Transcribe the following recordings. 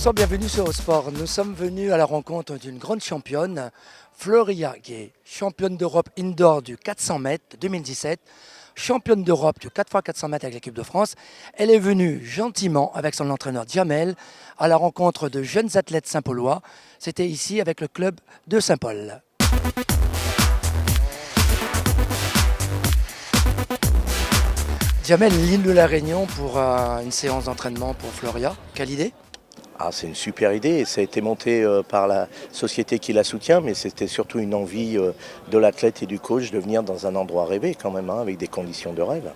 Bonsoir, bienvenue sur Eurosport. Nous sommes venus à la rencontre d'une grande championne, Floria Gay, championne d'Europe indoor du 400 mètres 2017, championne d'Europe du 4x400 mètres avec l'équipe de France. Elle est venue gentiment avec son entraîneur Djamel à la rencontre de jeunes athlètes saint-paulois. C'était ici avec le club de Saint-Paul. Djamel, l'île de la Réunion pour une séance d'entraînement pour Floria. Quelle idée ? C'est une super idée et ça a été monté par la société qui la soutient, mais c'était surtout une envie de l'athlète et du coach de venir dans un endroit rêvé quand même, avec des conditions de rêve.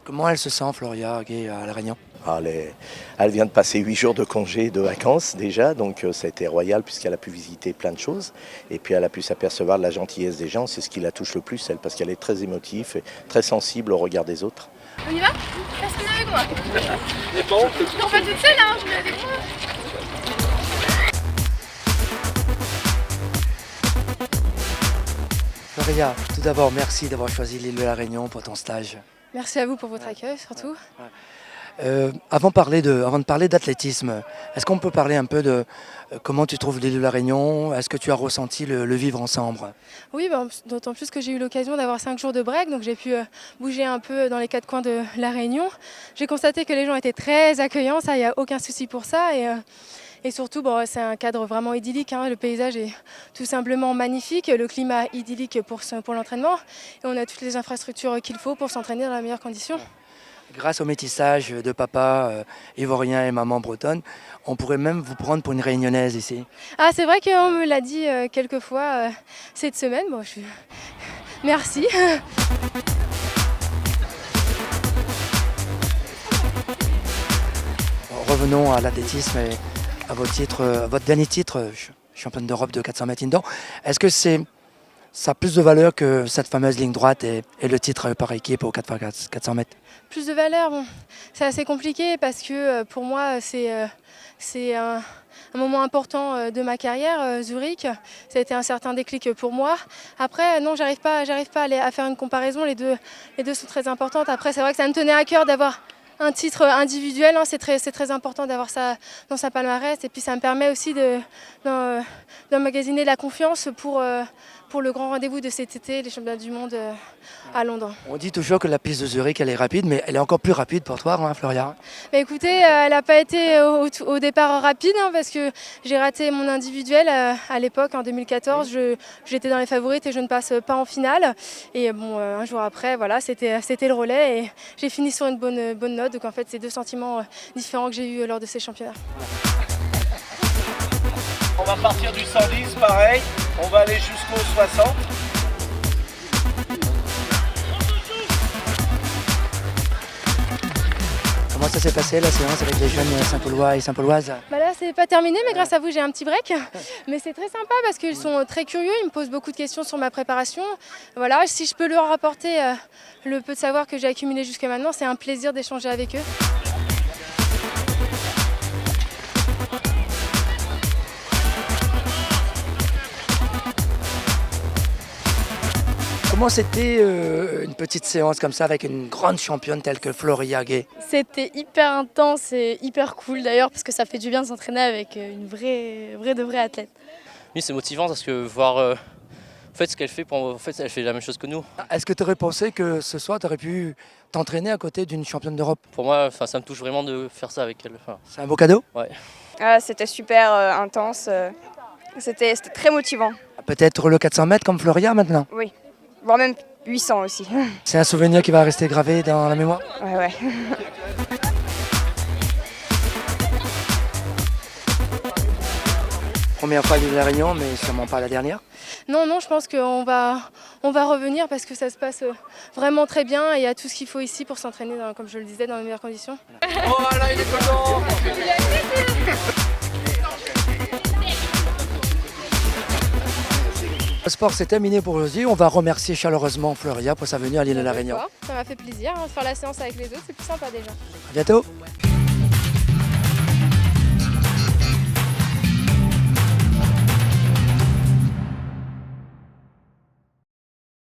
Comment elle se sent, Floria Gay, à la Réunion ? Elle vient de passer 8 jours de congé de vacances déjà, donc ça a été royal puisqu'elle a pu visiter plein de choses. Et puis elle a pu s'apercevoir de la gentillesse des gens, c'est ce qui la touche le plus, elle, parce qu'elle est très émotive et très sensible au regard des autres. On y va ? Personne avec moi. Non, pas toute seule, hein, je vais avec moi. Floria, tout d'abord, merci d'avoir choisi l'île de la Réunion pour ton stage. Merci à vous pour votre accueil, surtout. Avant de parler d'athlétisme, est-ce qu'on peut parler un peu de comment tu trouves l'île de la Réunion ? Est-ce que tu as ressenti le vivre ensemble ? Oui, d'autant plus que j'ai eu l'occasion d'avoir 5 jours de break, donc j'ai pu bouger un peu dans les 4 coins de la Réunion. J'ai constaté que les gens étaient très accueillants, ça, il n'y a aucun souci pour ça. Et surtout, c'est un cadre vraiment idyllique, hein. Le paysage est tout simplement magnifique, le climat idyllique pour l'entraînement. Et on a toutes les infrastructures qu'il faut pour s'entraîner dans les meilleures conditions. Grâce au métissage de papa ivoirien et maman bretonne, on pourrait même vous prendre pour une réunionnaise ici. Ah, c'est vrai qu'on me l'a dit quelques fois cette semaine. Merci. Revenons à l'athlétisme et à votre dernier titre, championne d'Europe de 400 mètres indoor. Est-ce que ça a plus de valeur que cette fameuse ligne droite et le titre par équipe au 4x400 mètres ? Plus de valeur, c'est assez compliqué parce que pour moi, c'est un moment important de ma carrière, Zurich. Ça a été un certain déclic pour moi. Après, non, j'arrive pas à faire une comparaison. Les deux sont très importantes. Après, c'est vrai que ça me tenait à cœur d'avoir un titre individuel, hein, c'est très important d'avoir ça dans sa palmarès, et puis ça me permet aussi d'emmagasiner la confiance pour le grand rendez-vous de cet été, les championnats du monde à Londres. On dit toujours que la piste de Zurich elle est rapide, mais elle est encore plus rapide pour toi, hein, Floria ? Écoutez, elle n'a pas été au départ rapide, hein, parce que j'ai raté mon individuel à l'époque, en 2014. J'étais dans les favorites et je ne passe pas en finale. Et un jour après, voilà, c'était le relais et j'ai fini sur une bonne note. Donc en fait, c'est 2 sentiments différents que j'ai eus lors de ces championnats. On va partir du 110, pareil. On va aller jusqu'au 60. Comment ça s'est passé la séance avec les jeunes Saint-Paulois et Saint-Pauloises ? Là, c'est pas terminé, mais grâce à vous, j'ai un petit break. Mais c'est très sympa parce qu'ils sont très curieux, ils me posent beaucoup de questions sur ma préparation. Voilà, si je peux leur apporter le peu de savoir que j'ai accumulé jusqu'à maintenant, c'est un plaisir d'échanger avec eux. Comment c'était une petite séance comme ça avec une grande championne telle que Floria Gay ? C'était hyper intense et hyper cool d'ailleurs parce que ça fait du bien de s'entraîner avec une vraie athlète. Oui, c'est motivant parce que voir ce qu'elle fait, elle fait la même chose que nous. Est-ce que tu aurais pensé que ce soir tu aurais pu t'entraîner à côté d'une championne d'Europe ? Pour moi, ça me touche vraiment de faire ça avec elle. C'est un beau cadeau ? Ouais. C'était super intense, c'était très motivant. Peut-être le 400 mètres comme Floria maintenant ? Oui, voire même 800 aussi. C'est un souvenir qui va rester gravé dans la mémoire ? Ouais. Première fois à l'île de la Réunion, mais sûrement pas la dernière. Non, je pense qu'on va revenir parce que ça se passe vraiment très bien et il y a tout ce qu'il faut ici pour s'entraîner, comme je le disais, dans les meilleures conditions. Oh là, il est content. Le sport c'est terminé pour aujourd'hui. On va remercier chaleureusement Floria pour sa venue à l'île de la Réunion. Ça m'a fait plaisir, de faire la séance avec les autres, c'est plus sympa déjà. À bientôt.